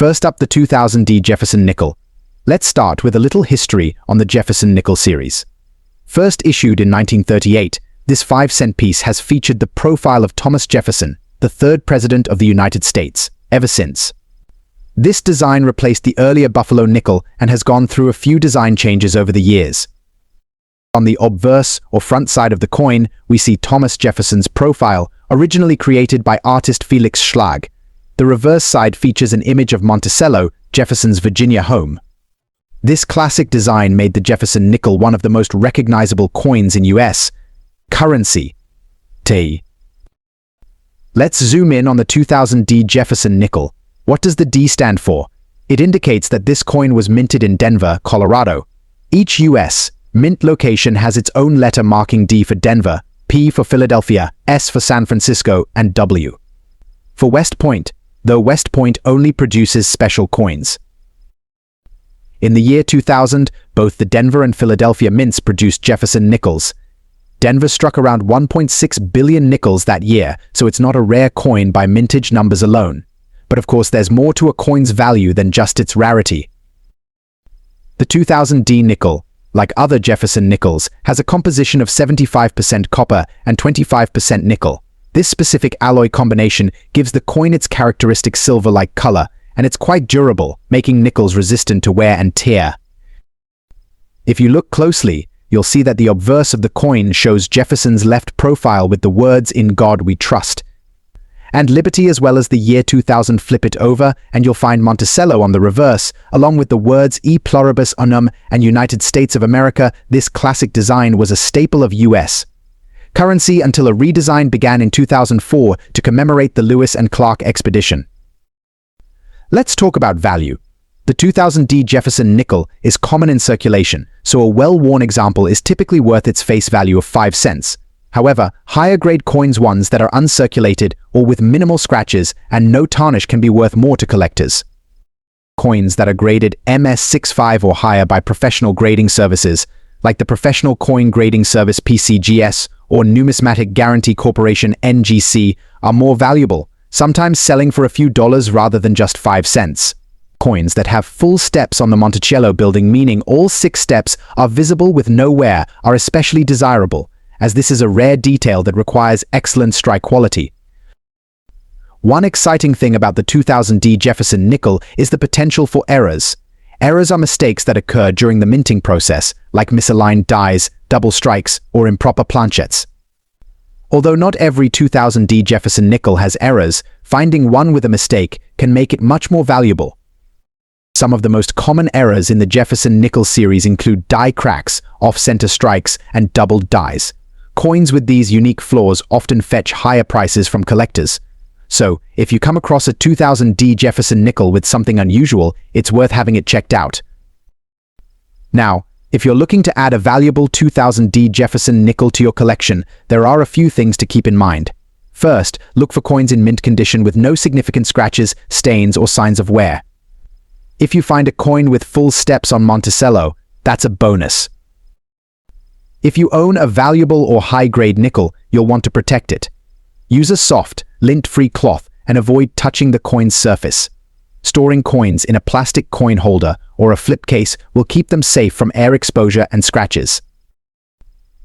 First up, the 2000D Jefferson nickel. Let's start with a little history on the Jefferson nickel series. First issued in 1938, this 5-cent piece has featured the profile of Thomas Jefferson, the third president of the United States, ever since. This design replaced the earlier Buffalo nickel and has gone through a few design changes over the years. On the obverse, or front side of the coin, we see Thomas Jefferson's profile, originally created by artist Felix Schlag. The reverse side features an image of Monticello, Jefferson's Virginia home. This classic design made the Jefferson nickel one of the most recognizable coins in U.S. currency. Let's zoom in on the 2000D Jefferson nickel. What does the D stand for? It indicates that this coin was minted in Denver, Colorado. Each U.S. mint location has its own letter marking D for Denver, P for Philadelphia, S for San Francisco, and W for West Point, though West Point only produces special coins. In the year 2000, both the Denver and Philadelphia mints produced Jefferson nickels. Denver struck around 1.6 billion nickels that year, so it's not a rare coin by mintage numbers alone. But of course, there's more to a coin's value than just its rarity. The 2000D nickel, like other Jefferson nickels, has a composition of 75% copper and 25% nickel. This specific alloy combination gives the coin its characteristic silver-like color, and it's quite durable, making nickels resistant to wear and tear. If you look closely, you'll see that the obverse of the coin shows Jefferson's left profile with the words "In God We Trust" and liberty, as well as the year 2000. Flip it over and you'll find Monticello on the reverse, along with the words "E Pluribus Unum" and United States of America. This classic design was a staple of U.S. currency until a redesign began in 2004 to commemorate the Lewis and Clark expedition. Let's talk about value. The 2000D Jefferson nickel is common in circulation, so a well-worn example is typically worth its face value of 5 cents. However, higher-grade coins, ones that are uncirculated or with minimal scratches and no tarnish, can be worth more to collectors. Coins that are graded MS65 or higher by professional grading services, like the Professional Coin Grading Service (PCGS) or Numismatic Guarantee Corporation (NGC), are more valuable, sometimes selling for a few dollars rather than just 5 cents. Coins that have full steps on the Monticello building, meaning all 6 steps are visible with no wear, are especially desirable, as this is a rare detail that requires excellent strike quality. One exciting thing about the 2000D Jefferson nickel is the potential for errors. Errors are mistakes that occur during the minting process, like misaligned dies, double strikes, or improper planchettes. Although not every 2000D Jefferson nickel has errors, finding one with a mistake can make it much more valuable. Some of the most common errors in the Jefferson nickel series include die cracks, off-center strikes, and doubled dies. Coins with these unique flaws often fetch higher prices from collectors. So, if you come across a 2000D Jefferson nickel with something unusual, it's worth having it checked out. Now, if you're looking to add a valuable 2000D Jefferson nickel to your collection, there are a few things to keep in mind. First, look for coins in mint condition with no significant scratches, stains, or signs of wear. If you find a coin with full steps on Monticello, that's a bonus. If you own a valuable or high-grade nickel, you'll want to protect it. Use a soft, lint-free cloth and avoid touching the coin's surface. Storing coins in a plastic coin holder or a flip case will keep them safe from air exposure and scratches.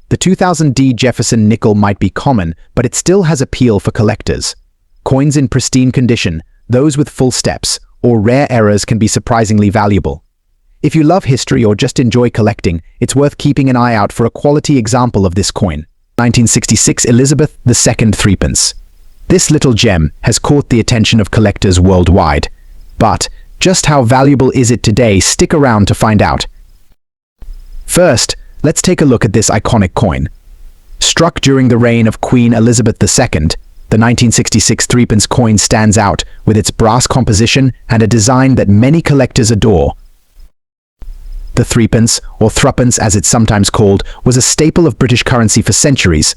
The 2000D Jefferson nickel might be common, but it still has appeal for collectors. Coins in pristine condition, those with full steps, or rare errors can be surprisingly valuable. If you love history or just enjoy collecting, it's worth keeping an eye out for a quality example of this coin. 1966 Elizabeth II 3 Pence. This little gem has caught the attention of collectors worldwide. But just how valuable is it today? Stick around to find out. First, let's take a look at this iconic coin. Struck during the reign of Queen Elizabeth II, the 1966 3 Pence coin stands out with its brass composition and a design that many collectors adore. The 3 Pence, or threepence as it's sometimes called, was a staple of British currency for centuries.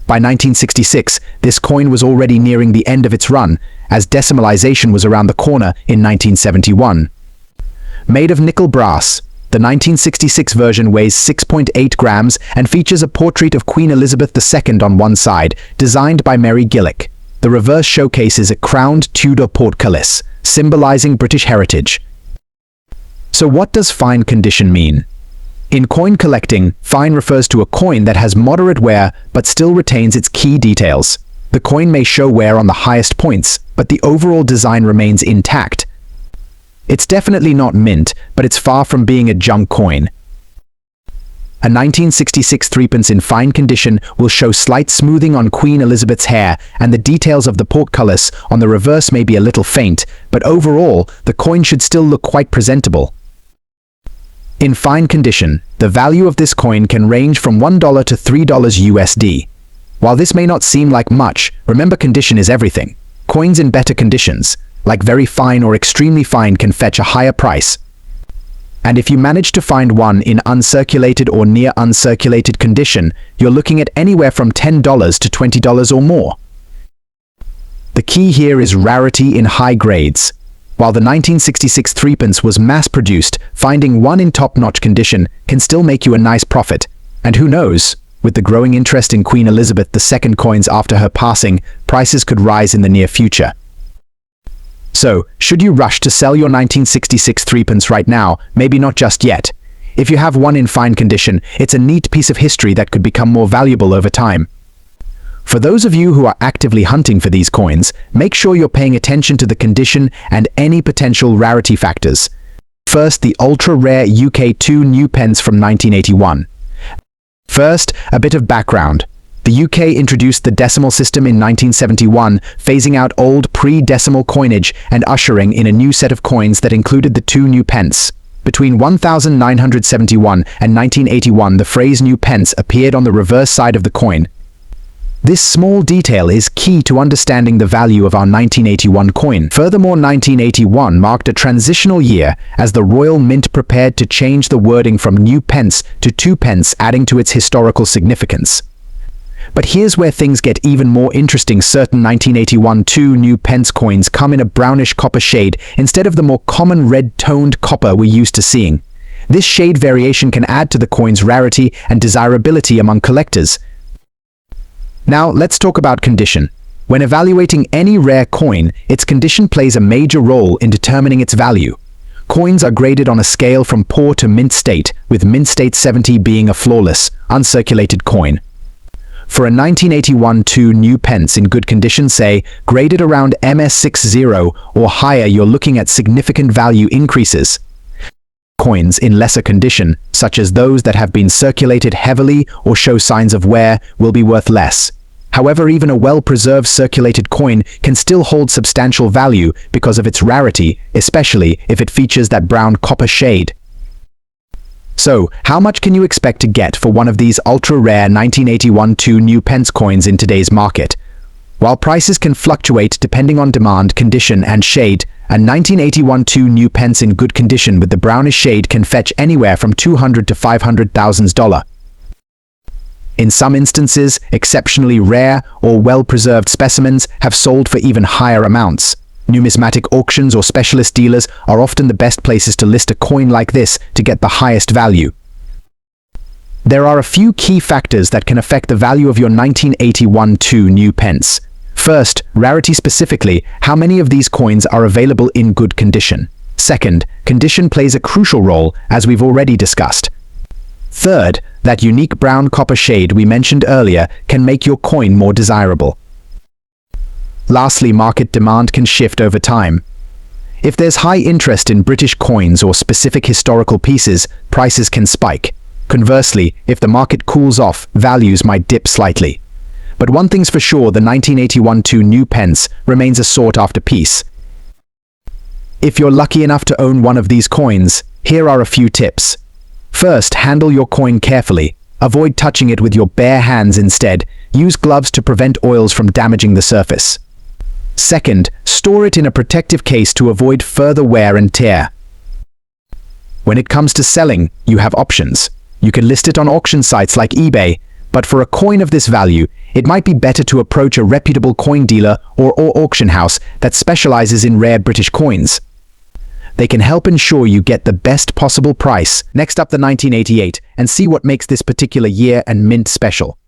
By 1966, this coin was already nearing the end of its run, as decimalization was around the corner in 1971. Made of nickel brass, the 1966 version weighs 6.8 grams and features a portrait of Queen Elizabeth II on one side, designed by Mary Gillick. The reverse showcases a crowned Tudor portcullis, symbolizing British heritage. So what does fine condition mean? In coin collecting, fine refers to a coin that has moderate wear but still retains its key details. The coin may show wear on the highest points, but the overall design remains intact. It's definitely not mint, but it's far from being a junk coin. A 1966 threepence in fine condition will show slight smoothing on Queen Elizabeth's hair, and the details of the portcullis on the reverse may be a little faint, but overall, the coin should still look quite presentable. In fine condition, the value of this coin can range from $1 to $3 USD. While this may not seem like much, remember condition is everything. Coins in better conditions, like very fine or extremely fine, can fetch a higher price. And if you manage to find one in uncirculated or near uncirculated condition, you're looking at anywhere from $10 to $20 or more. The key here is rarity in high grades. While the 1966 threepence was mass-produced, finding one in top-notch condition can still make you a nice profit. And who knows, with the growing interest in Queen Elizabeth II coins after her passing, prices could rise in the near future. So, should you rush to sell your 1966 threepence right now? Maybe not just yet. If you have one in fine condition, it's a neat piece of history that could become more valuable over time. For those of you who are actively hunting for these coins, make sure you're paying attention to the condition and any potential rarity factors. First, the ultra-rare UK 2 new pence from 1981. First, a bit of background. The UK introduced the decimal system in 1971, phasing out old pre-decimal coinage and ushering in a new set of coins that included the 2 new pence. Between 1971 and 1981, the phrase new pence appeared on the reverse side of the coin. This small detail is key to understanding the value of our 1981 coin. Furthermore, 1981 marked a transitional year as the Royal Mint prepared to change the wording from new pence to 2 pence, adding to its historical significance. But here's where things get even more interesting. Certain 1981 2 new pence coins come in a brownish copper shade instead of the more common red-toned copper we're used to seeing. This shade variation can add to the coin's rarity and desirability among collectors. Now, let's talk about condition. When evaluating any rare coin, its condition plays a major role in determining its value. Coins are graded on a scale from poor to mint state, with mint state 70 being a flawless, uncirculated coin. For a 1981 2 new pence in good condition, say, graded around MS60 or higher, you're looking at significant value increases. Coins in lesser condition, such as those that have been circulated heavily or show signs of wear, will be worth less. However, even a well-preserved circulated coin can still hold substantial value because of its rarity, especially if it features that brown copper shade. So, how much can you expect to get for one of these ultra-rare 1981 2 new pence coins in today's market? While prices can fluctuate depending on demand, condition, and shade, a 1981 2 new pence in good condition with the brownish shade can fetch anywhere from $200,000 to $500,000. In some instances, exceptionally rare or well-preserved specimens have sold for even higher amounts. Numismatic auctions or specialist dealers are often the best places to list a coin like this to get the highest value. There are a few key factors that can affect the value of your 1981 2 new pence. First, rarity, specifically, how many of these coins are available in good condition. Second, condition plays a crucial role, as we've already discussed. Third, that unique brown copper shade we mentioned earlier can make your coin more desirable. Lastly, market demand can shift over time. If there's high interest in British coins or specific historical pieces, prices can spike. Conversely, if the market cools off, values might dip slightly. But one thing's for sure, the 1981 2 new pence remains a sought-after piece. If you're lucky enough to own one of these coins, here are a few tips. First, handle your coin carefully. Avoid touching it with your bare hands instead. Use gloves to prevent oils from damaging the surface. Second, store it in a protective case to avoid further wear and tear. When it comes to selling, you have options. You can list it on auction sites like eBay, but for a coin of this value, it might be better to approach a reputable coin dealer or auction house that specializes in rare British coins. They can help ensure you get the best possible price. Next up, the 1988, and see what makes this particular year and mint special.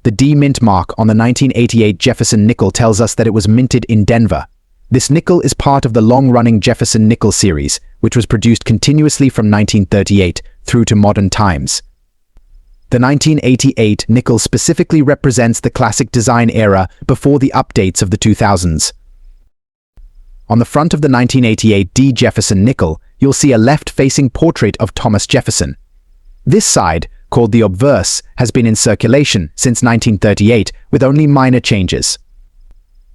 The D mint mark on the 1988 Jefferson nickel tells us that it was minted in Denver. This nickel is part of the long-running Jefferson Nickels series, which was produced continuously from 1938 through to modern times. The 1988 nickel specifically represents the classic design era before the updates of the 2000s. On the front of the 1988 D. Jefferson nickel, you'll see a left-facing portrait of Thomas Jefferson. This side, called the obverse, has been in circulation since 1938 with only minor changes.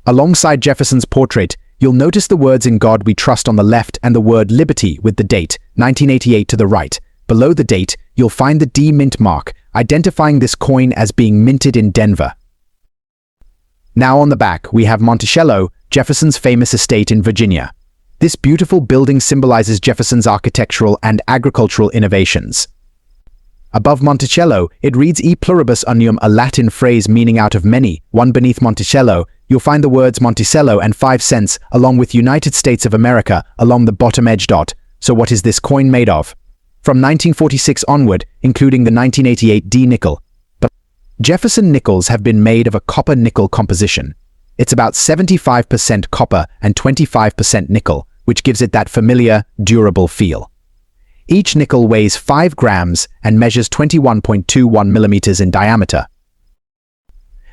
Alongside Jefferson's portrait, you'll notice the words "In God We Trust" on the left and the word "Liberty" with the date, 1988, to the right. Below the date, you'll find the D mint mark, identifying this coin as being minted in Denver. Now on the back, we have Monticello, Jefferson's famous estate in Virginia. This beautiful building symbolizes Jefferson's architectural and agricultural innovations. Above Monticello, it reads "E pluribus unum," a Latin phrase meaning "out of many." One beneath Monticello, you'll find the words Monticello and 5 cents, along with United States of America, along the bottom edge dot. So what is this coin made of? From 1946 onward, including the 1988 D nickel, Jefferson Nickels have been made of a copper-nickel composition. It's about 75% copper and 25% nickel, which gives it that familiar, durable feel. Each nickel weighs 5 grams and measures 21.21 millimeters in diameter.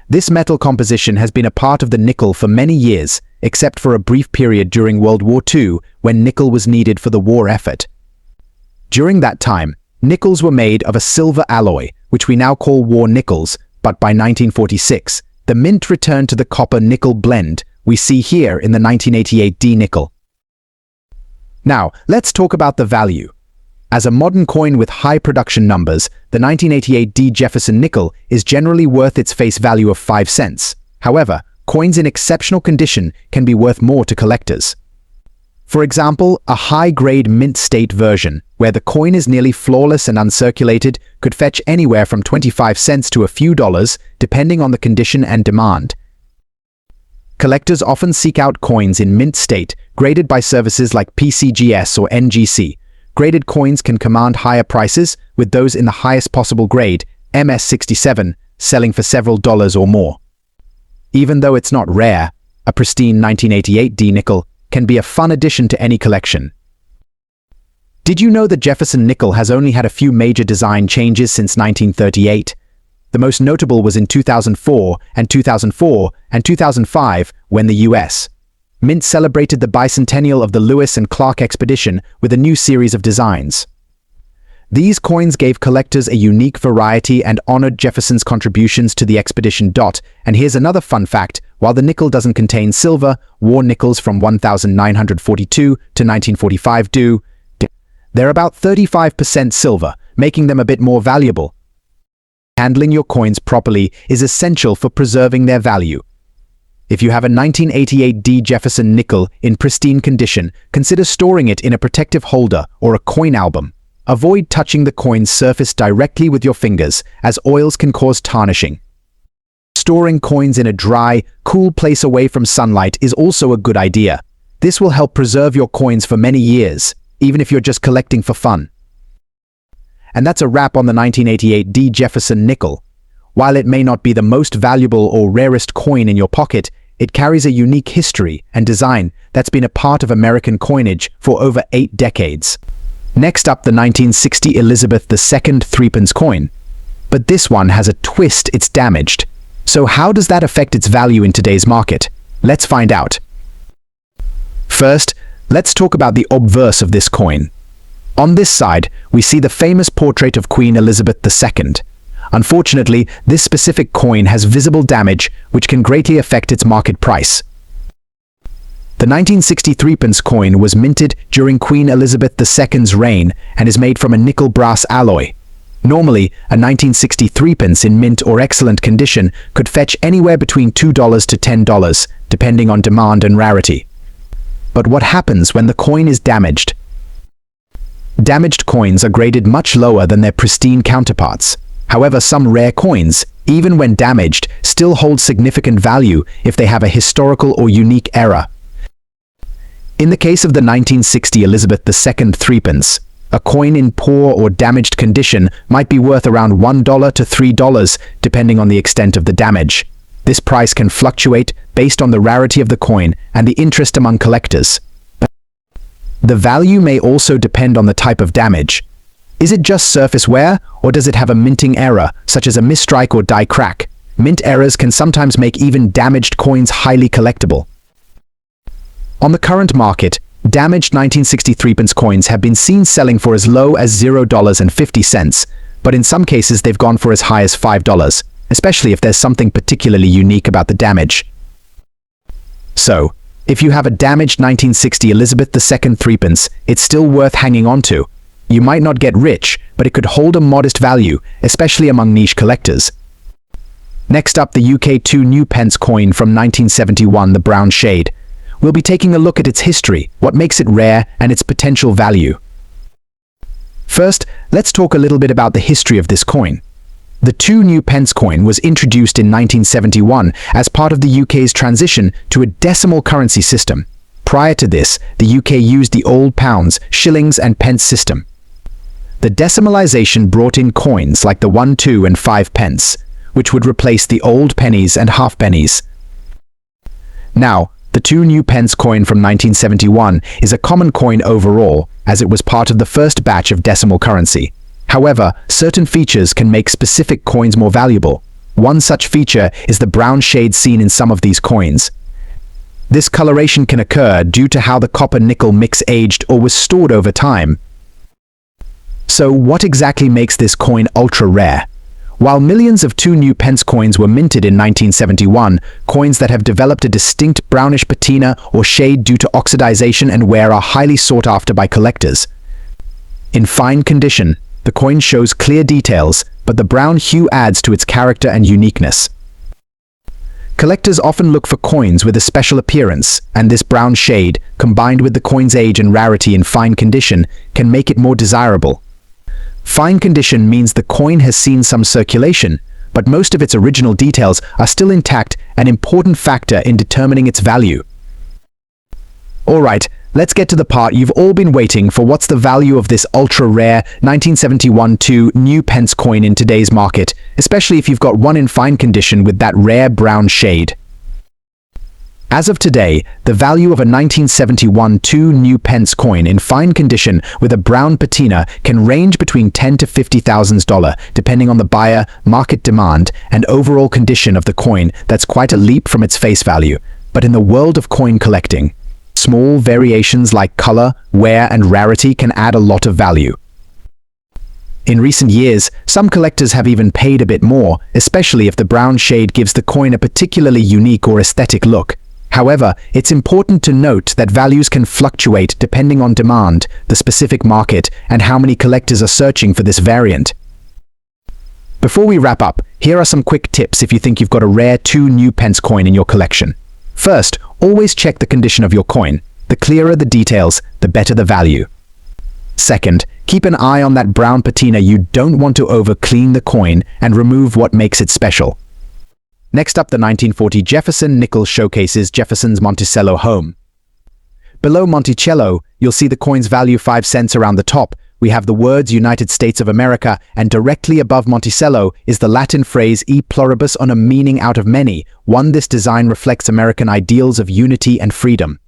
This metal composition has been a part of the nickel for many years, except for a brief period during World War II when nickel was needed for the war effort. During that time, nickels were made of a silver alloy, which we now call war nickels, but by 1946, the mint returned to the copper-nickel blend we see here in the 1988 D nickel. Now, let's talk about the value. As a modern coin with high production numbers, the 1988 D Jefferson nickel is generally worth its face value of 5 cents. However, coins in exceptional condition can be worth more to collectors. For example, a high-grade mint state version, where the coin is nearly flawless and uncirculated, could fetch anywhere from 25 cents to a few dollars, depending on the condition and demand. Collectors often seek out coins in mint state, graded by services like PCGS or NGC. Graded coins can command higher prices, with those in the highest possible grade, MS67, selling for several dollars or more. Even though it's not rare, a pristine 1988 D nickel can be a fun addition to any collection. Did you know that Jefferson nickel has only had a few major design changes since 1938? The most notable was in 2004 and 2005 when the U.S. Mint celebrated the bicentennial of the Lewis and Clark expedition with a new series of designs. These coins gave collectors a unique variety and honored Jefferson's contributions to the expedition. And here's another fun fact: while the nickel doesn't contain silver, war nickels from 1942 to 1945 do. They're about 35% silver, making them a bit more valuable. Handling your coins properly is essential for preserving their value. If you have a 1988 D Jefferson nickel in pristine condition, consider storing it in a protective holder or a coin album. Avoid touching the coin's surface directly with your fingers, as oils can cause tarnishing. Storing coins in a dry, cool place away from sunlight is also a good idea. This will help preserve your coins for many years, even if you're just collecting for fun. And that's a wrap on the 1988 D Jefferson nickel. While it may not be the most valuable or rarest coin in your pocket, it carries a unique history and design that's been a part of American coinage for over 8 decades. Next up, the 1960 Elizabeth II 3 Pence coin. But this one has a twist: it's damaged. So how does that affect its value in today's market? Let's find out. First, let's talk about the obverse of this coin. On this side, we see the famous portrait of Queen Elizabeth II. Unfortunately, this specific coin has visible damage, which can greatly affect its market price. The 1960 3 Pence coin was minted during Queen Elizabeth II's reign and is made from a nickel brass alloy. Normally, a 1960 3 Pence in mint or excellent condition could fetch anywhere between $2 to $10, depending on demand and rarity. But what happens when the coin is damaged? Damaged coins are graded much lower than their pristine counterparts. However, some rare coins, even when damaged, still hold significant value if they have a historical or unique error. In the case of the 1960 Elizabeth II 3 Pence, a coin in poor or damaged condition might be worth around $1 to $3, depending on the extent of the damage. This price can fluctuate based on the rarity of the coin and the interest among collectors. The value may also depend on the type of damage. Is it just surface wear, or does it have a minting error, such as a misstrike or die crack? Mint errors can sometimes make even damaged coins highly collectible. On the current market, damaged 1963 pence coins have been seen selling for as low as $0.50, but in some cases they've gone for as high as $5, especially if there's something particularly unique about the damage. So, if you have a damaged 1960 Elizabeth II 3 pence, it's still worth hanging on to. You might not get rich, but it could hold a modest value, especially among niche collectors. Next up, the UK 2 new pence coin from 1971, the brown shade. We'll be taking a look at its history, what makes it rare, and its potential value. First, let's talk a little bit about the history of this coin. The 2 new pence coin was introduced in 1971 as part of the UK's transition to a decimal currency system. Prior to this, the UK used the old pounds, shillings, and pence system. The decimalisation brought in coins like the 1, 2, and 5 pence, which would replace the old pennies and halfpennies. Now, the 2 new pence coin from 1971 is a common coin overall, as it was part of the first batch of decimal currency. However, certain features can make specific coins more valuable. One such feature is the brown shade seen in some of these coins. This coloration can occur due to how the copper-nickel mix aged or was stored over time. So what exactly makes this coin ultra-rare? While millions of 2 new pence coins were minted in 1971, coins that have developed a distinct brownish patina or shade due to oxidization and wear are highly sought after by collectors. In fine condition, the coin shows clear details, but the brown hue adds to its character and uniqueness. Collectors often look for coins with a special appearance, and this brown shade, combined with the coin's age and rarity in fine condition, can make it more desirable. Fine condition means the coin has seen some circulation, but most of its original details are still intact, an important factor in determining its value. Alright, let's get to the part you've all been waiting for. What's the value of this ultra-rare 1971 2 new pence coin in today's market, especially if you've got one in fine condition with that rare brown shade? As of today, the value of a 1971 2 new pence coin in fine condition with a brown patina can range between $10,000 to $50,000, depending on the buyer, market demand, and overall condition of the coin. That's quite a leap from its face value. But in the world of coin collecting, small variations like color, wear, and rarity can add a lot of value. In recent years, some collectors have even paid a bit more, especially if the brown shade gives the coin a particularly unique or aesthetic look. However, it's important to note that values can fluctuate depending on demand, the specific market, and how many collectors are searching for this variant. Before we wrap up, here are some quick tips if you think you've got a rare 2 new pence coin in your collection. First, always check the condition of your coin. The clearer the details, the better the value. Second, keep an eye on that brown patina. You don't want to over-clean the coin and remove what makes it special. Next up, the 1940 Jefferson Nickels showcases Jefferson's Monticello home. Below Monticello, you'll see the coin's value 5 cents around the top. We have the words United States of America, and directly above Monticello is the Latin phrase e pluribus unum, meaning out of many. This design reflects American ideals of unity and freedom.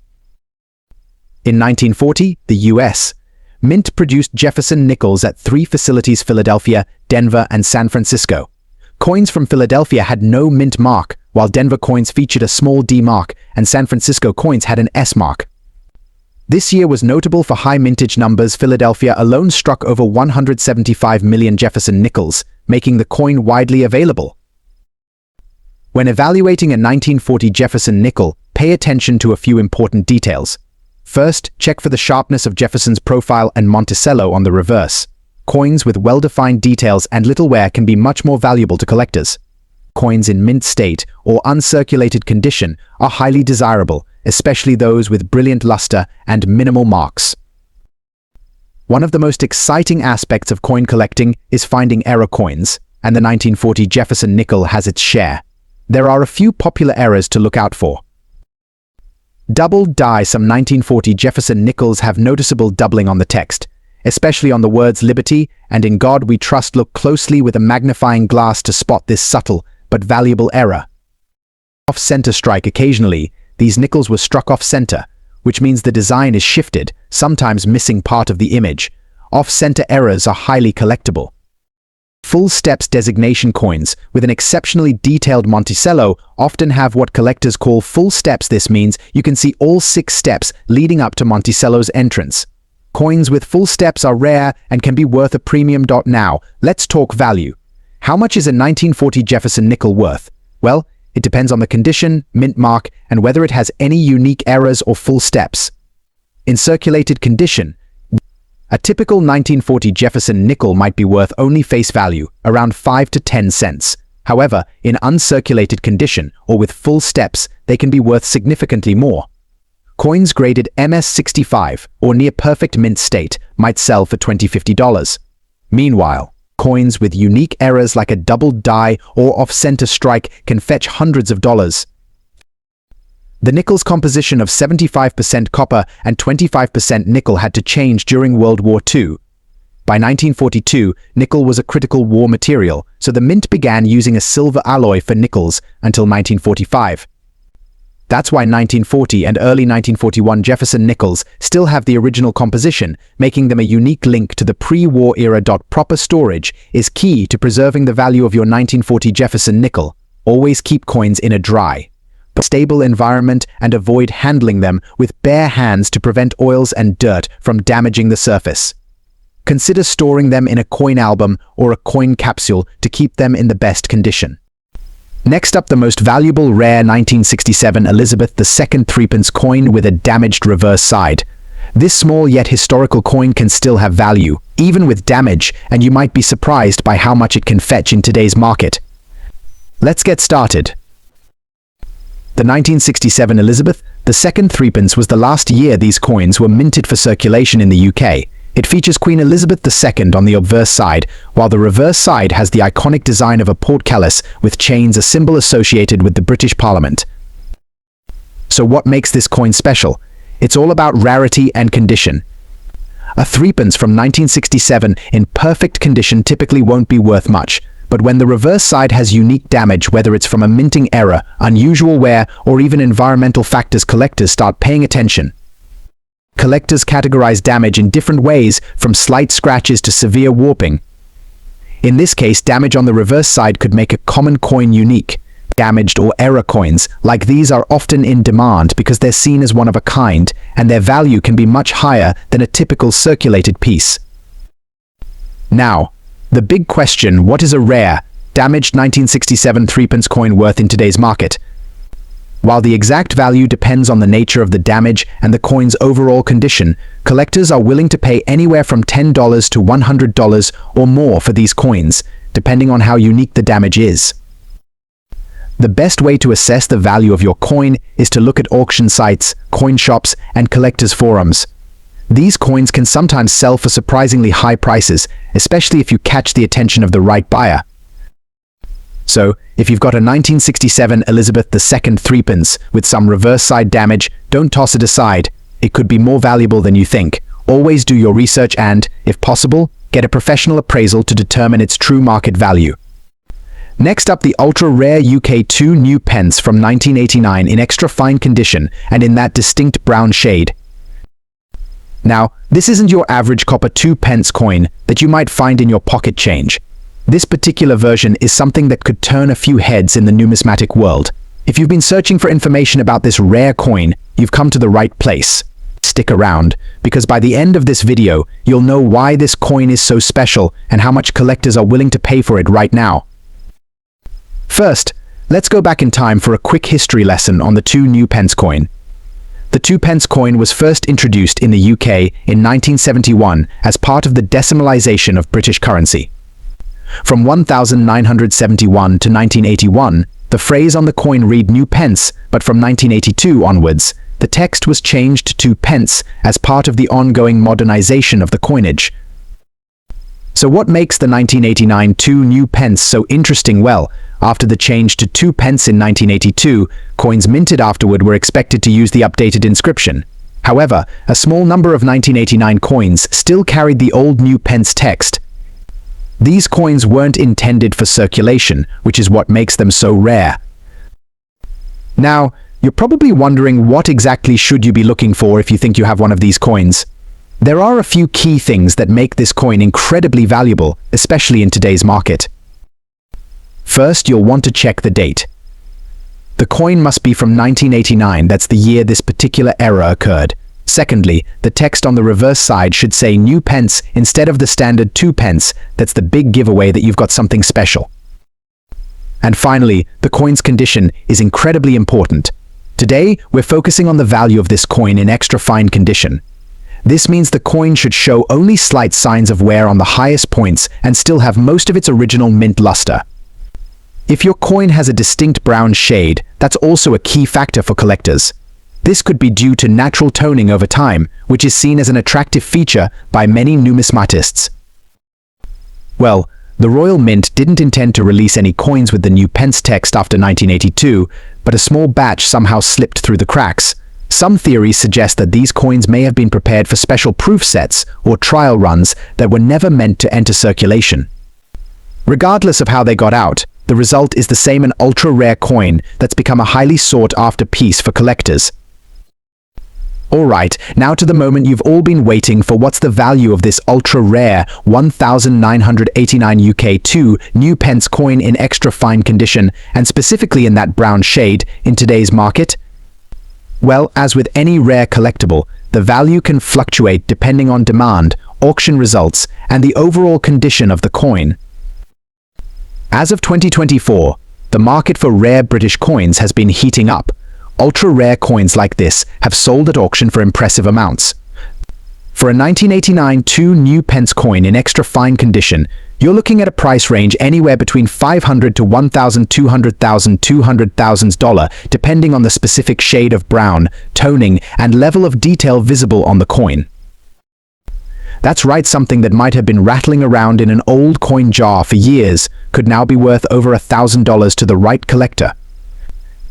In 1940, the U.S. Mint produced Jefferson Nickels at 3 facilities: Philadelphia, Denver, and San Francisco. Coins from Philadelphia had no mint mark, while Denver coins featured a small D mark, and San Francisco coins had an S mark. This year was notable for high mintage numbers. Philadelphia alone struck over 175 million Jefferson Nickels, making the coin widely available. When evaluating a 1940 Jefferson nickel, pay attention to a few important details. First, check for the sharpness of Jefferson's profile and Monticello on the reverse. Coins with well-defined details and little wear can be much more valuable to collectors. Coins in mint state or uncirculated condition are highly desirable, especially those with brilliant luster and minimal marks. One of the most exciting aspects of coin collecting is finding error coins, and the 1940 Jefferson nickel has its share. There are a few popular errors to look out for. Double die. Some 1940 Jefferson nickels have noticeable doubling on the text, especially on the words Liberty and In God We Trust. Look closely with a magnifying glass to spot this subtle but valuable error. off-center strike occasionally. These nickels were struck off-center, which means the design is shifted, sometimes missing part of the image. Off-center errors are highly collectible. Full steps designation coins with an exceptionally detailed Monticello often have what collectors call full steps. This means you can see all 6 steps leading up to Monticello's entrance. Coins with full steps are rare and can be worth a premium. Now, let's talk value. How much is a 1940 Jefferson nickel worth? Well, it depends on the condition, mint mark, and whether it has any unique errors or full steps. In circulated condition, a typical 1940 Jefferson nickel might be worth only face value, around 5 to 10 cents. However, in uncirculated condition or with full steps, they can be worth significantly more. Coins graded MS65 or near perfect mint state might sell for $20–50. Meanwhile, coins with unique errors like a doubled die or off-center strike can fetch hundreds of dollars. The nickel's composition of 75% copper and 25% nickel had to change during World War II. By 1942, nickel was a critical war material, so the mint began using a silver alloy for nickels until 1945. That's why 1940 and early 1941 Jefferson nickels still have the original composition, making them a unique link to the pre-war era. Proper storage is key to preserving the value of your 1940 Jefferson nickel. Always keep coins in a dry, stable environment and avoid handling them with bare hands to prevent oils and dirt from damaging the surface. Consider storing them in a coin album or a coin capsule to keep them in the best condition. Next up, the most valuable rare 1967 Elizabeth II 3-pence coin with a damaged reverse side. This small yet historical coin can still have value, even with damage, and you might be surprised by how much it can fetch in today's market. Let's get started. The 1967 Elizabeth II 3-pence was the last year these coins were minted for circulation in the UK. It features Queen Elizabeth II on the obverse side, while the reverse side has the iconic design of a portcullis with chains, a symbol associated with the British Parliament. So what makes this coin special? It's all about rarity and condition. A 3-pence from 1967 in perfect condition typically won't be worth much, but when the reverse side has unique damage, whether it's from a minting error, unusual wear, or even environmental factors, collectors start paying attention. Collectors categorize damage in different ways, from slight scratches to severe warping. In this case, damage on the reverse side could make a common coin unique. Damaged or error coins like these are often in demand because they're seen as one of a kind, and their value can be much higher than a typical circulated piece. Now, the big question: what is a rare, damaged 1967 3-pence coin worth in today's market? While the exact value depends on the nature of the damage and the coin's overall condition, collectors are willing to pay anywhere from $10 to $100 or more for these coins, depending on how unique the damage is. The best way to assess the value of your coin is to look at auction sites, coin shops, and collectors' forums. These coins can sometimes sell for surprisingly high prices, especially if you catch the attention of the right buyer. So, if you've got a 1967 Elizabeth II 3-pence with some reverse side damage, don't toss it aside. It could be more valuable than you think. Always do your research and, if possible, get a professional appraisal to determine its true market value. Next up, the ultra-rare UK 2 new pence from 1989 in extra fine condition and in that distinct brown shade. Now, this isn't your average copper 2-pence coin that you might find in your pocket change. This particular version is something that could turn a few heads in the numismatic world. If you've been searching for information about this rare coin, you've come to the right place. Stick around, because by the end of this video, you'll know why this coin is so special and how much collectors are willing to pay for it right now. First, let's go back in time for a quick history lesson on the 2 new pence coin. The 2-pence coin was first introduced in the UK in 1971 as part of the decimalisation of British currency. From 1971 to 1981, the phrase on the coin read new pence, but from 1982 onwards, the text was changed to pence as part of the ongoing modernization of the coinage. So what makes the 1989 2 new pence so interesting? Well, after the change to 2 pence in 1982, coins minted afterward were expected to use the updated inscription. However, a small number of 1989 coins still carried the old new pence text. These coins weren't intended for circulation, which is what makes them so rare. Now, you're probably wondering what exactly should you be looking for if you think you have one of these coins. There are a few key things that make this coin incredibly valuable, especially in today's market. First, you'll want to check the date. The coin must be from 1989, that's the year this particular error occurred. Secondly, the text on the reverse side should say new pence instead of the standard 2 pence, that's the big giveaway that you've got something special. And finally, the coin's condition is incredibly important. Today, we're focusing on the value of this coin in extra fine condition. This means the coin should show only slight signs of wear on the highest points and still have most of its original mint luster. If your coin has a distinct brown shade, that's also a key factor for collectors. This could be due to natural toning over time, which is seen as an attractive feature by many numismatists. Well, the Royal Mint didn't intend to release any coins with the new pence text after 1982, but a small batch somehow slipped through the cracks. Some theories suggest that these coins may have been prepared for special proof sets or trial runs that were never meant to enter circulation. Regardless of how they got out, the result is the same: an ultra-rare coin that's become a highly sought-after piece for collectors. Alright, now to the moment you've all been waiting for. What's the value of this ultra-rare 1989 UK2 new pence coin in extra fine condition, and specifically in that brown shade, in today's market? Well, as with any rare collectible, the value can fluctuate depending on demand, auction results, and the overall condition of the coin. As of 2024, the market for rare British coins has been heating up. Ultra-rare coins like this have sold at auction for impressive amounts. For a 1989 2 new pence coin in extra fine condition, you're looking at a price range anywhere between $500 to $200,000, depending on the specific shade of brown, toning, and level of detail visible on the coin. That's right, something that might have been rattling around in an old coin jar for years could now be worth over $1,000 to the right collector.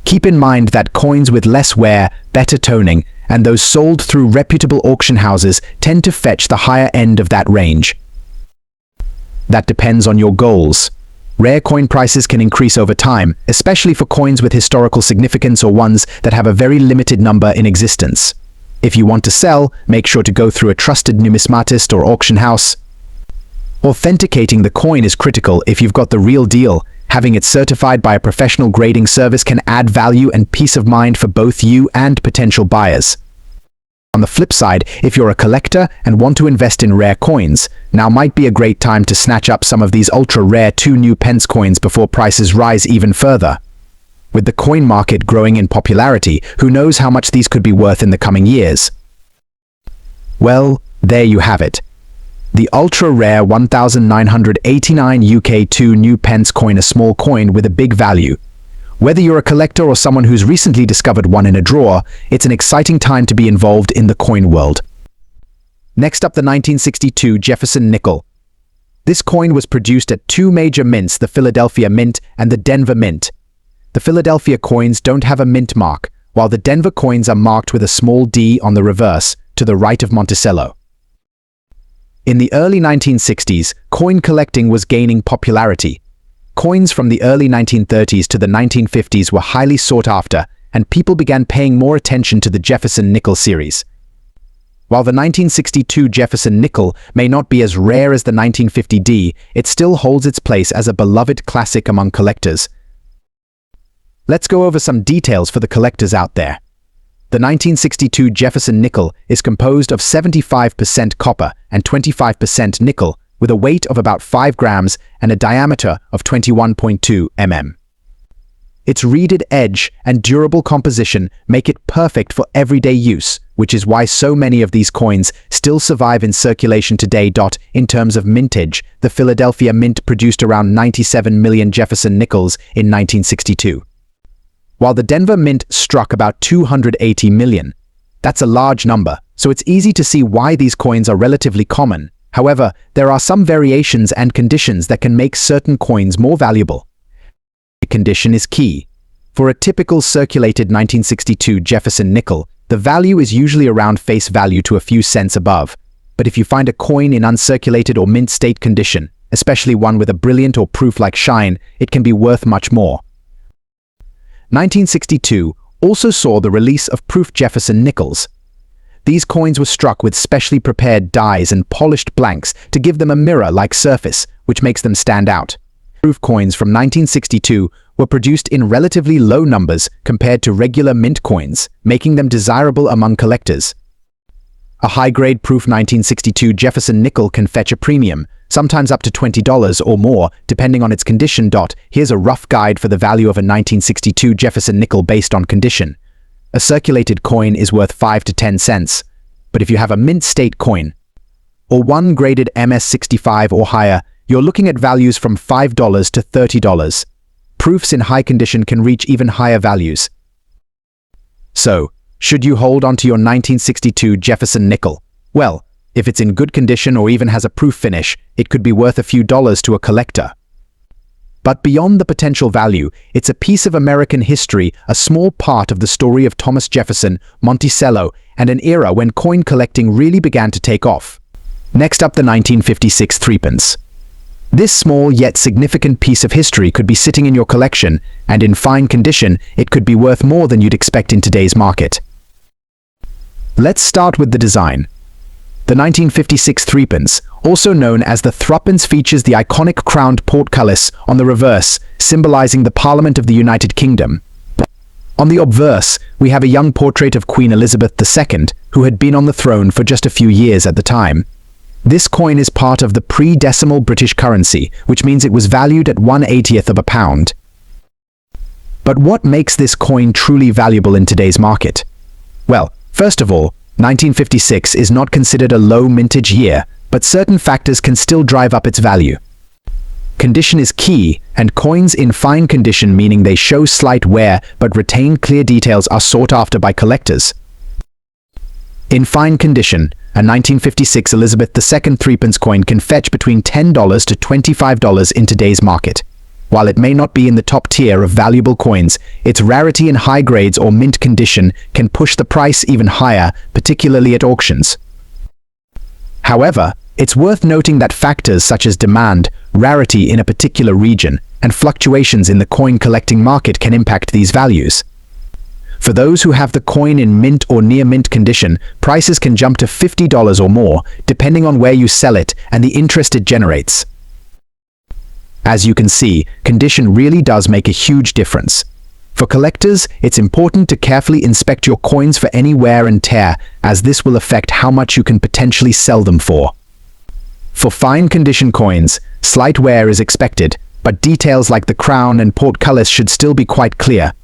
Keep in mind that coins with less wear, better toning, and those sold through reputable auction houses tend to fetch the higher end of that range. That depends on your goals. Rare coin prices can increase over time, especially for coins with historical significance or ones that have a very limited number in existence. If you want to sell, make sure to go through a trusted numismatist or auction house. Authenticating the coin is critical. If you've got the real deal, having it certified by a professional grading service can add value and peace of mind for both you and potential buyers. On the flip side, if you're a collector and want to invest in rare coins, now might be a great time to snatch up some of these ultra-rare 2 new pence coins before prices rise even further. With the coin market growing in popularity, who knows how much these could be worth in the coming years? Well, there you have it. The ultra-rare 1989 UK2 new pence coin, a small coin with a big value. Whether you're a collector or someone who's recently discovered one in a drawer, it's an exciting time to be involved in the coin world. Next up, the 1962 Jefferson Nickel. This coin was produced at 2 major mints, the Philadelphia Mint and the Denver Mint. The Philadelphia coins don't have a mint mark, while the Denver coins are marked with a small D on the reverse, to the right of Monticello. In the early 1960s, coin collecting was gaining popularity. Coins from the early 1930s to the 1950s were highly sought after, and people began paying more attention to the Jefferson Nickel series. While the 1962 Jefferson Nickel may not be as rare as the 1950D, it still holds its place as a beloved classic among collectors. Let's go over some details for the collectors out there. The 1962 Jefferson Nickel is composed of 75% copper and 25% nickel, with a weight of about 5 grams and a diameter of 21.2 mm. Its reeded edge and durable composition make it perfect for everyday use, which is why so many of these coins still survive in circulation today. In terms of mintage, the Philadelphia Mint produced around 97 million Jefferson Nickels in 1962. While the Denver Mint struck about 280 million. That's a large number, so it's easy to see why these coins are relatively common. However, there are some variations and conditions that can make certain coins more valuable. The condition is key. For a typical circulated 1962 Jefferson Nickel, the value is usually around face value to a few cents above. But if you find a coin in uncirculated or mint state condition, especially one with a brilliant or proof-like shine, it can be worth much more. 1962 also saw the release of proof Jefferson Nickels. These coins were struck with specially prepared dies and polished blanks to give them a mirror-like surface, which makes them stand out. Proof coins from 1962 were produced in relatively low numbers compared to regular mint coins, making them desirable among collectors. A high-grade proof 1962 Jefferson nickel can fetch a premium, sometimes up to $20 or more, depending on its condition. Here's a rough guide for the value of a 1962 Jefferson nickel based on condition. A circulated coin is worth 5 to 10 cents, but if you have a mint state coin, or one graded MS65 or higher, you're looking at values from $5 to $30. Proofs in high condition can reach even higher values. So, should you hold onto your 1962 Jefferson nickel? Well, if it's in good condition or even has a proof finish, it could be worth a few dollars to a collector. But beyond the potential value, it's a piece of American history, a small part of the story of Thomas Jefferson, Monticello, and an era when coin collecting really began to take off. Next up, the 1956 threepence. This small yet significant piece of history could be sitting in your collection, and in fine condition, it could be worth more than you'd expect in today's market. Let's start with the design. The 1956 threepence, also known as the threepence, features the iconic crowned portcullis on the reverse, symbolizing the Parliament of the United Kingdom. On the obverse, we have a young portrait of Queen Elizabeth II, who had been on the throne for just a few years at the time. This coin is part of the pre-decimal British currency, which means it was valued at 1/80th of a pound. But what makes this coin truly valuable in today's market? Well, first of all, 1956 is not considered a low mintage year, but certain factors can still drive up its value. Condition is key, and coins in fine condition, meaning they show slight wear but retain clear details, are sought after by collectors. In fine condition, a 1956 Elizabeth II threepence coin can fetch between $10 to $25 in today's market. While it may not be in the top tier of valuable coins, its rarity in high grades or mint condition can push the price even higher, particularly at auctions. However, it's worth noting that factors such as demand, rarity in a particular region, and fluctuations in the coin collecting market can impact these values. For those who have the coin in mint or near mint condition, prices can jump to $50 or more, depending on where you sell it and the interest it generates. As you can see, condition really does make a huge difference. For collectors, it's important to carefully inspect your coins for any wear and tear, as this will affect how much you can potentially sell them for. For fine condition coins, slight wear is expected, but details like the crown and portcullis should still be quite clear.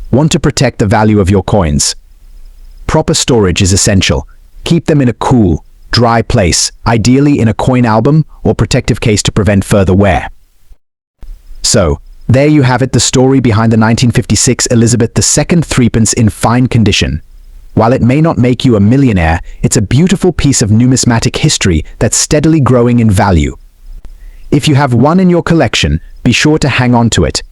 Want to protect the value of your coins? Proper storage is essential. Keep them in a cool, dry place, ideally in a coin album or protective case to prevent further wear. So, there you have it, the story behind the 1956 Elizabeth II threepence in fine condition. While it may not make you a millionaire, it's a beautiful piece of numismatic history that's steadily growing in value. If you have one in your collection, be sure to hang on to it.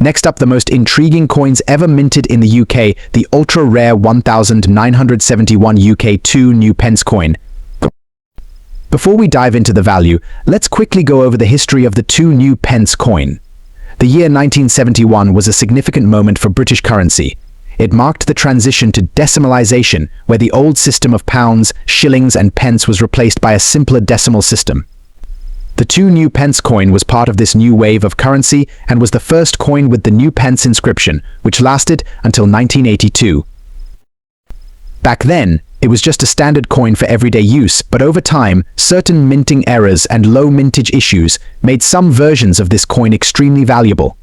Next up, the most intriguing coins ever minted in the UK, the ultra-rare 1971 UK 2 new pence coin. Before we dive into the value, let's quickly go over the history of the 2 new pence coin. The year 1971 was a significant moment for British currency. It marked the transition to decimalisation, where the old system of pounds, shillings and pence was replaced by a simpler decimal system. The 2 new pence coin was part of this new wave of currency and was the first coin with the new pence inscription, which lasted until 1982. Back then, it was just a standard coin for everyday use, but over time, certain minting errors and low mintage issues made some versions of this coin extremely valuable.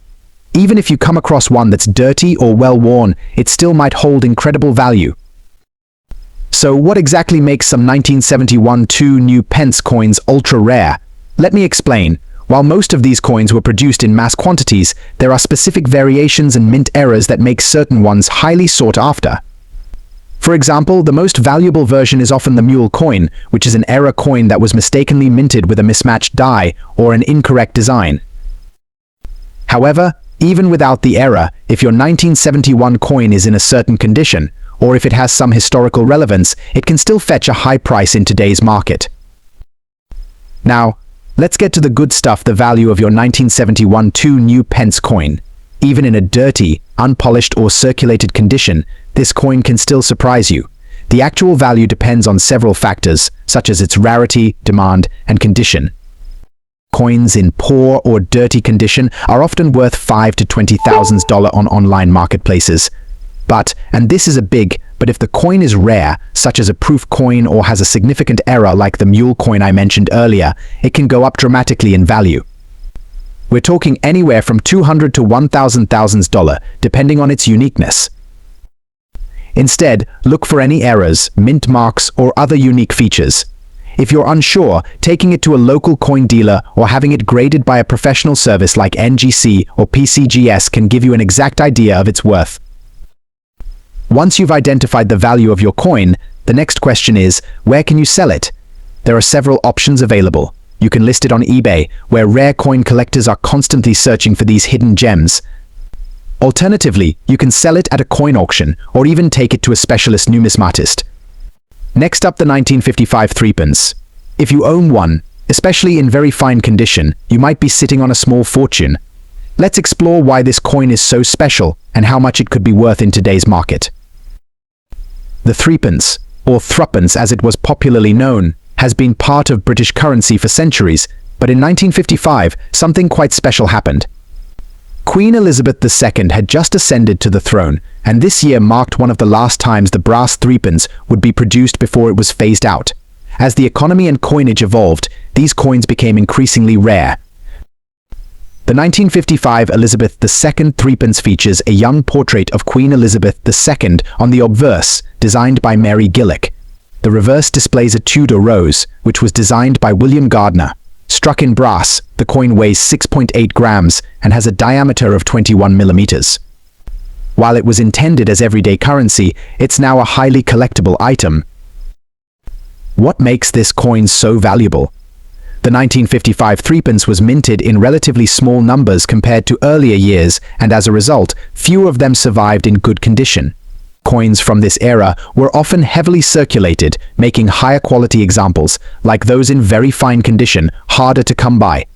Even if you come across one that's dirty or well-worn, it still might hold incredible value. So what exactly makes some 1971 2 new pence coins ultra-rare? Let me explain. While most of these coins were produced in mass quantities, there are specific variations and mint errors that make certain ones highly sought after. For example, the most valuable version is often the mule coin, which is an error coin that was mistakenly minted with a mismatched die or an incorrect design. However, even without the error, if your 1971 coin is in a certain condition, or if it has some historical relevance, it can still fetch a high price in today's market. Now, let's get to the good stuff, the value of your 1971 2 new pence coin. Even in a dirty, unpolished or circulated condition, this coin can still surprise you. The actual value depends on several factors, such as its rarity, demand, and condition. Coins in poor or dirty condition are often worth $5,000 to $20,000 on online marketplaces. But, and this is a big, but if the coin is rare, such as a proof coin or has a significant error like the mule coin I mentioned earlier, it can go up dramatically in value. We're talking anywhere from $200 to $1,000, depending on its uniqueness. Instead, look for any errors, mint marks, or other unique features. If you're unsure, taking it to a local coin dealer or having it graded by a professional service like NGC or PCGS can give you an exact idea of its worth. Once you've identified the value of your coin, the next question is, where can you sell it? There are several options available. You can list it on eBay, where rare coin collectors are constantly searching for these hidden gems. Alternatively, you can sell it at a coin auction or even take it to a specialist numismatist. Next up, the 1955 Three Pence. If you own one, especially in very fine condition, you might be sitting on a small fortune. Let's explore why this coin is so special and how much it could be worth in today's market. The Three Pence, or threepence as it was popularly known, has been part of British currency for centuries, but in 1955, something quite special happened. Queen Elizabeth II had just ascended to the throne, and this year marked one of the last times the brass threepence would be produced before it was phased out. As the economy and coinage evolved, these coins became increasingly rare. The 1955 Elizabeth II threepence features a young portrait of Queen Elizabeth II on the obverse, designed by Mary Gillick. The reverse displays a Tudor rose, which was designed by William Gardner. Struck in brass, the coin weighs 6.8 grams and has a diameter of 21 millimeters. While it was intended as everyday currency, it's now a highly collectible item. What makes this coin so valuable? The 1955 threepence was minted in relatively small numbers compared to earlier years, and as a result, few of them survived in good condition. Coins from this era were often heavily circulated, making higher quality examples, like those in very fine condition, harder to come by.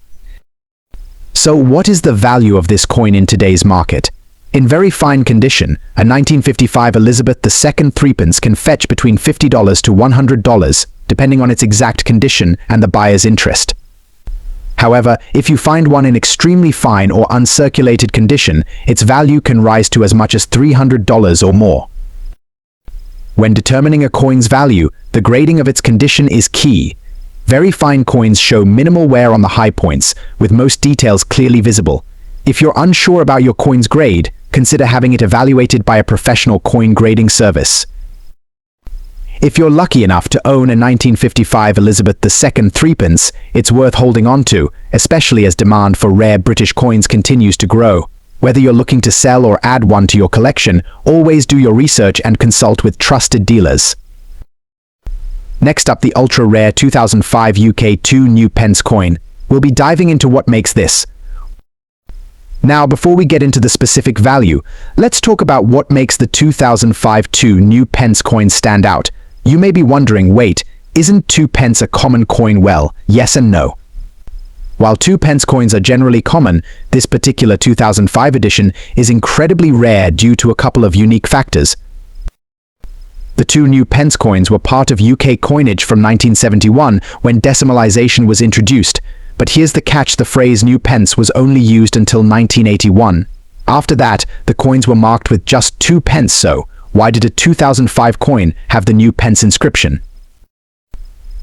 So what is the value of this coin in today's market? In very fine condition, a 1955 Elizabeth II threepence can fetch between $50 to $100, depending on its exact condition and the buyer's interest. However, if you find one in extremely fine or uncirculated condition, its value can rise to as much as $300 or more. When determining a coin's value, the grading of its condition is key. Very fine coins show minimal wear on the high points, with most details clearly visible. If you're unsure about your coin's grade, consider having it evaluated by a professional coin grading service. If you're lucky enough to own a 1955 Elizabeth II threepence, it's worth holding on to, especially as demand for rare British coins continues to grow. Whether you're looking to sell or add one to your collection, always do your research and consult with trusted dealers. Next up, the ultra-rare 2005 UK 2 new pence coin. We'll be diving into what makes this. Now, before we get into the specific value, let's talk about what makes the 2005 2 new pence coin stand out. You may be wondering, wait, isn't 2 pence a common coin? Well, yes and no. While 2 pence coins are generally common, this particular 2005 edition is incredibly rare due to a couple of unique factors. The 2 new pence coins were part of UK coinage from 1971 when decimalization was introduced, but here's the catch: the phrase new pence was only used until 1981. After that, the coins were marked with just 2 pence, so why did a 2005 coin have the new pence inscription?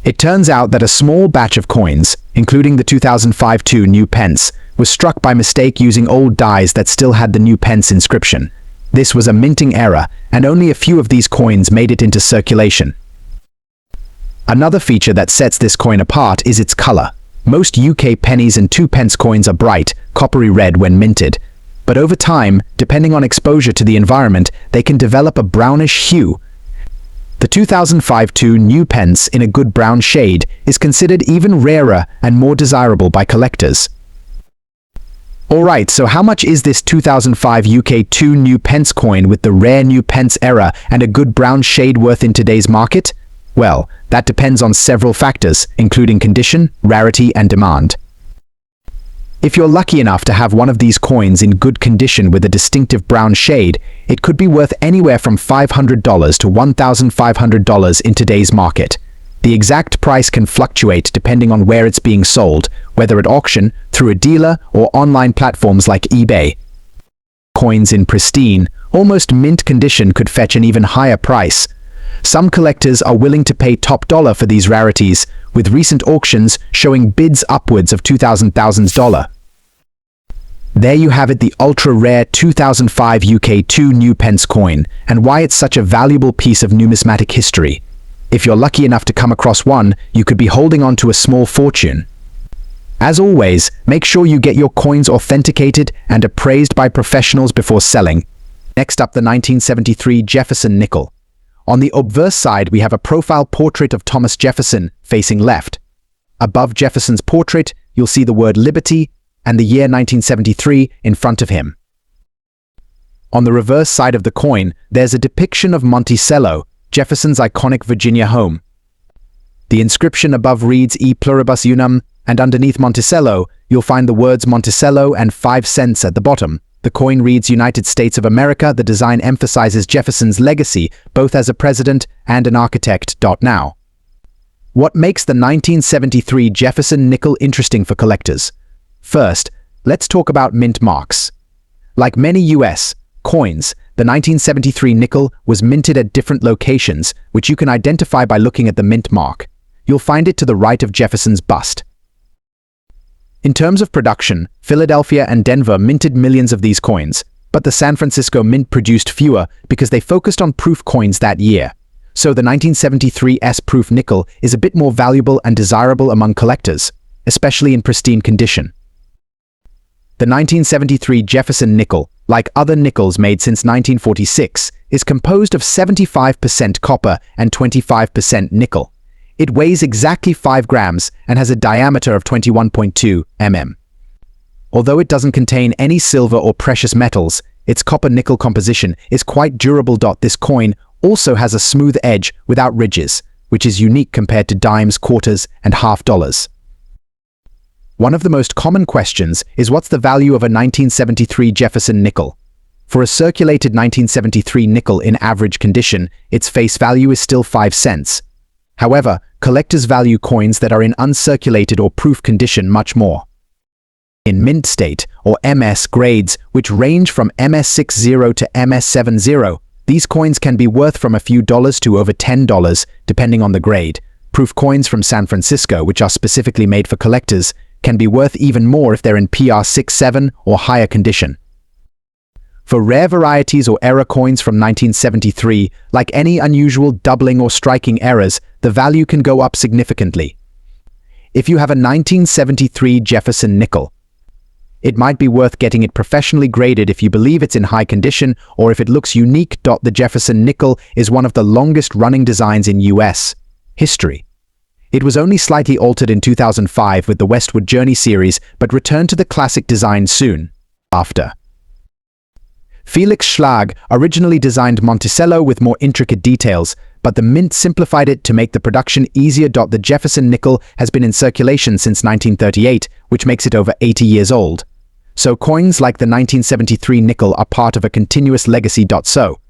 It turns out that a small batch of coins, including the 2005 2 new pence, was struck by mistake using old dies that still had the new pence inscription. This was a minting error, and only a few of these coins made it into circulation. Another feature that sets this coin apart is its color. Most UK pennies and 2 pence coins are bright, coppery red when minted, but over time, depending on exposure to the environment, they can develop a brownish hue. The 2005 2 new pence in a good brown shade is considered even rarer and more desirable by collectors. Alright, so how much is this 2005 UK 2 new pence coin with the rare new pence era and a good brown shade worth in today's market? Well, that depends on several factors, including condition, rarity, and demand. If you're lucky enough to have one of these coins in good condition with a distinctive brown shade, it could be worth anywhere from $500 to $1,500 in today's market. The exact price can fluctuate depending on where it's being sold, whether at auction, through a dealer, or online platforms like eBay. Coins in pristine, almost mint condition could fetch an even higher price. Some collectors are willing to pay top dollar for these rarities, with recent auctions showing bids upwards of $2,000. There you have it, the ultra-rare 2005 UK 2 pence coin, and why it's such a valuable piece of numismatic history. If you're lucky enough to come across one, you could be holding on to a small fortune. As always, make sure you get your coins authenticated and appraised by professionals before selling. Next up, the 1973 Jefferson nickel. On the obverse side, we have a profile portrait of Thomas Jefferson, facing left. Above Jefferson's portrait, you'll see the word Liberty and the year 1973 in front of him. On the reverse side of the coin, there's a depiction of Monticello, Jefferson's iconic Virginia home. The inscription above reads E pluribus unum, and underneath Monticello, you'll find the words Monticello and 5 cents at the bottom. The coin reads United States of America. The design emphasizes Jefferson's legacy, both as a president and an architect. Now, what makes the 1973 Jefferson nickel interesting for collectors? First, let's talk about mint marks. Like many U.S. coins, the 1973 nickel was minted at different locations, which you can identify by looking at the mint mark. You'll find it to the right of Jefferson's bust. In terms of production, Philadelphia and Denver minted millions of these coins, but the San Francisco Mint produced fewer because they focused on proof coins that year. So the 1973 S-proof nickel is a bit more valuable and desirable among collectors, especially in pristine condition. The 1973 Jefferson nickel, like other nickels made since 1946, is composed of 75% copper and 25% nickel. It weighs exactly 5 grams and has a diameter of 21.2 mm. Although it doesn't contain any silver or precious metals, its copper-nickel composition is quite durable. This coin also has a smooth edge without ridges, which is unique compared to dimes, quarters, and half dollars. One of the most common questions is what's the value of a 1973 Jefferson nickel? For a circulated 1973 nickel in average condition, its face value is still 5 cents. However, collectors value coins that are in uncirculated or proof condition much more. In mint state, or MS grades, which range from MS60 to MS70, these coins can be worth from a few dollars to over $10, depending on the grade. Proof coins from San Francisco, which are specifically made for collectors, can be worth even more if they're in PR67 or higher condition. For rare varieties or error coins from 1973, like any unusual doubling or striking errors, the value can go up significantly. If you have a 1973 Jefferson nickel, it might be worth getting it professionally graded if you believe it's in high condition or if it looks unique. The Jefferson nickel is one of the longest-running designs in U.S. history. It was only slightly altered in 2005 with the Westward Journey series, but returned to the classic design soon after. Felix Schlag originally designed Monticello with more intricate details, but the mint simplified it to make the production easier. The Jefferson nickel has been in circulation since 1938, which makes it over 80 years old. So coins like the 1973 nickel are part of a continuous legacy. So,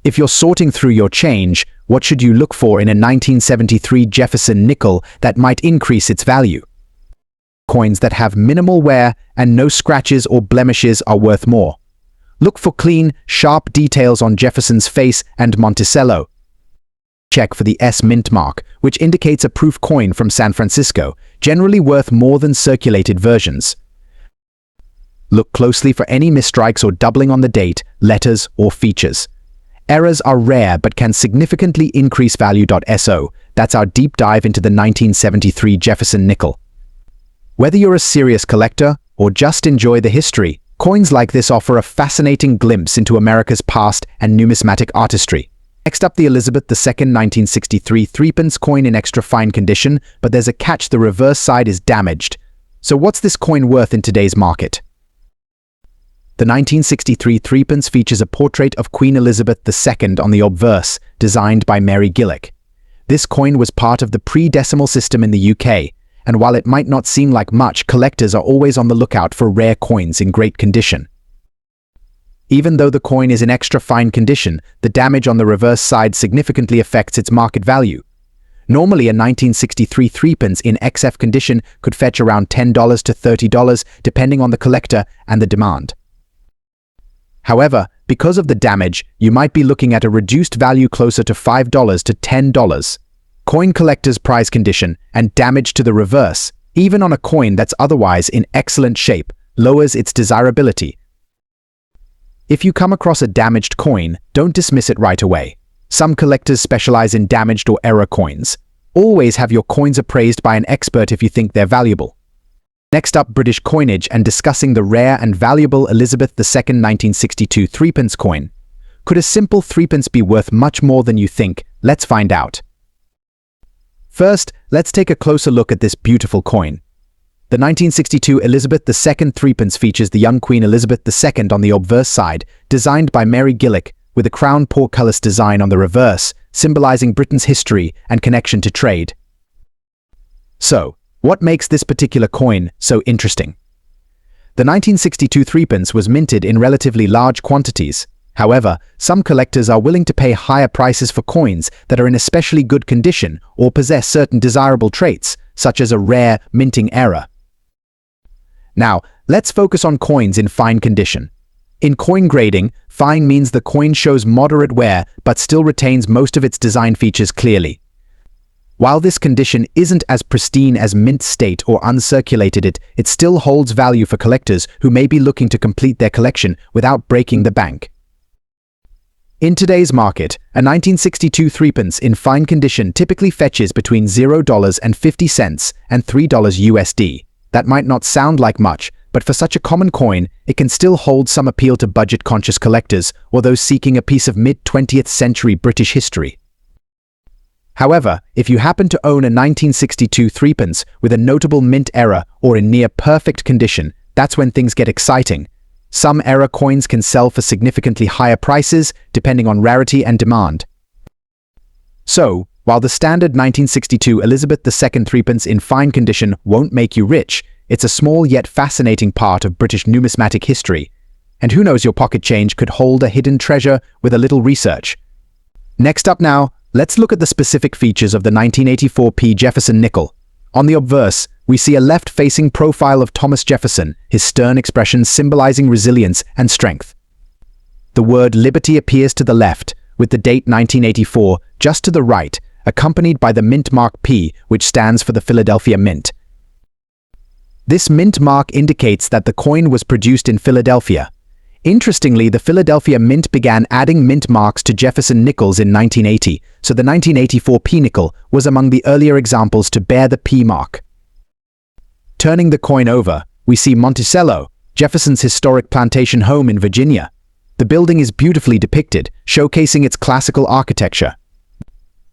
if you're sorting through your change, what should you look for in a 1973 Jefferson nickel that might increase its value? Coins that have minimal wear and no scratches or blemishes are worth more. Look for clean, sharp details on Jefferson's face and Monticello. Check for the S mint mark, which indicates a proof coin from San Francisco, generally worth more than circulated versions. Look closely for any misstrikes or doubling on the date, letters, or features. Errors are rare but can significantly increase value. So, that's our deep dive into the 1973 Jefferson nickel. Whether you're a serious collector or just enjoy the history, coins like this offer a fascinating glimpse into America's past and numismatic artistry. Next up, the Elizabeth II 1963 Three Pence coin in extra fine condition, but there's a catch: the reverse side is damaged. So what's this coin worth in today's market? The 1963 Three Pence features a portrait of Queen Elizabeth II on the obverse, designed by Mary Gillick. This coin was part of the pre-decimal system in the UK, and while it might not seem like much, collectors are always on the lookout for rare coins in great condition. Even though the coin is in extra fine condition, the damage on the reverse side significantly affects its market value. Normally, a 1963 threepence in XF condition could fetch around $10 to $30, depending on the collector and the demand. However, because of the damage, you might be looking at a reduced value closer to $5 to $10. Coin collectors prize condition and damage to the reverse, even on a coin that's otherwise in excellent shape, lowers its desirability. If you come across a damaged coin, don't dismiss it right away. Some collectors specialize in damaged or error coins. Always have your coins appraised by an expert if you think they're valuable. Next up, British coinage and discussing the rare and valuable Elizabeth II 1962 threepence coin. Could a simple threepence be worth much more than you think? Let's find out. First, let's take a closer look at this beautiful coin. The 1962 Elizabeth II threepence features the young Queen Elizabeth II on the obverse side, designed by Mary Gillick, with a crown portcullis design on the reverse, symbolizing Britain's history and connection to trade. So, what makes this particular coin so interesting? The 1962 threepence was minted in relatively large quantities. However, some collectors are willing to pay higher prices for coins that are in especially good condition or possess certain desirable traits, such as a rare minting error. Now, let's focus on coins in fine condition. In coin grading, fine means the coin shows moderate wear but still retains most of its design features clearly. While this condition isn't as pristine as mint state or uncirculated it still holds value for collectors who may be looking to complete their collection without breaking the bank. In today's market, a 1962 threepence in fine condition typically fetches between $0.50 and $3 USD. That might not sound like much, but for such a common coin, it can still hold some appeal to budget-conscious collectors or those seeking a piece of mid-20th century British history. However, if you happen to own a 1962 threepence with a notable mint error or in near-perfect condition, that's when things get exciting. Some error coins can sell for significantly higher prices, depending on rarity and demand. So, while the standard 1962 Elizabeth II threepence in fine condition won't make you rich, it's a small yet fascinating part of British numismatic history. And who knows, your pocket change could hold a hidden treasure with a little research. Next up now, let's look at the specific features of the 1984 Jefferson nickel. On the obverse, we see a left-facing profile of Thomas Jefferson, his stern expression symbolizing resilience and strength. The word liberty appears to the left, with the date 1984 just to the right, accompanied by the mint mark P, which stands for the Philadelphia Mint. This mint mark indicates that the coin was produced in Philadelphia. Interestingly, the Philadelphia Mint began adding mint marks to Jefferson Nickels in 1980, so the 1984 P nickel was among the earlier examples to bear the P mark. Turning the coin over, we see Monticello, Jefferson's historic plantation home in Virginia. The building is beautifully depicted, showcasing its classical architecture.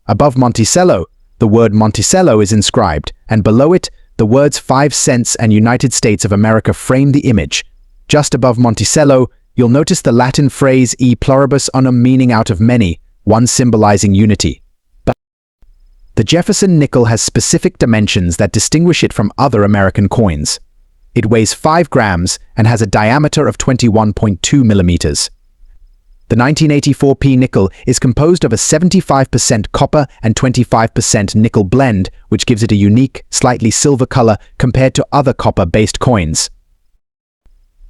Above Monticello, the word Monticello is inscribed, and below it, the words 5 cents and United States of America frame the image. Just above Monticello, you'll notice the Latin phrase e pluribus unum, meaning out of many, one symbolizing unity. The Jefferson nickel has specific dimensions that distinguish it from other American coins. It weighs 5 grams and has a diameter of 21.2 millimeters. The 1984 P nickel is composed of a 75% copper and 25% nickel blend, which gives it a unique, slightly silver color compared to other copper-based coins.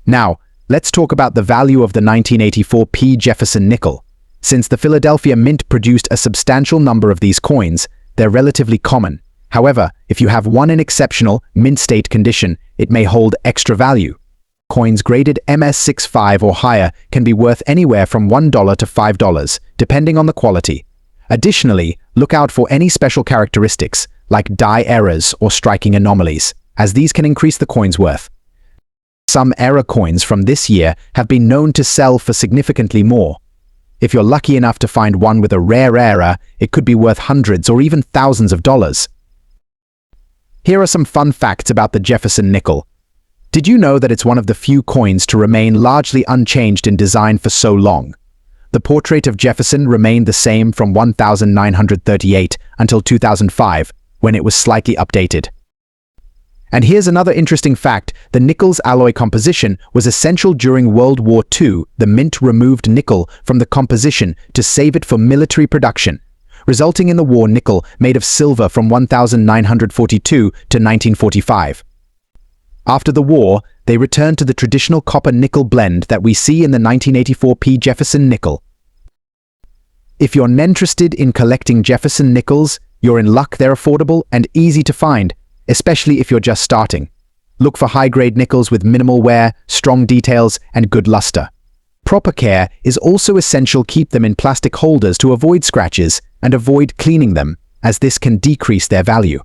Now, let's talk about the value of the 1984 P Jefferson nickel. Since the Philadelphia Mint produced a substantial number of these coins, they're relatively common. However, if you have one in exceptional, mint state condition, it may hold extra value. Coins graded MS65 or higher can be worth anywhere from $1 to $5, depending on the quality. Additionally, look out for any special characteristics, like die errors or striking anomalies, as these can increase the coin's worth. Some error coins from this year have been known to sell for significantly more. If you're lucky enough to find one with a rare error, it could be worth hundreds or even thousands of dollars. Here are some fun facts about the Jefferson nickel. Did you know that it's one of the few coins to remain largely unchanged in design for so long? The portrait of Jefferson remained the same from 1938 until 2005, when it was slightly updated. And here's another interesting fact: the nickel's alloy composition was essential during World War II. The mint removed nickel from the composition to save it for military production, resulting in the war nickel made of silver from 1942 to 1945. After the war, they returned to the traditional copper-nickel blend that we see in the 1984 Jefferson nickel. If you're interested in collecting Jefferson nickels, you're in luck. They're affordable and easy to find, especially if you're just starting. Look for high-grade nickels with minimal wear, strong details, and good luster. Proper care is also essential. Keep them in plastic holders to avoid scratches and avoid cleaning them, as this can decrease their value.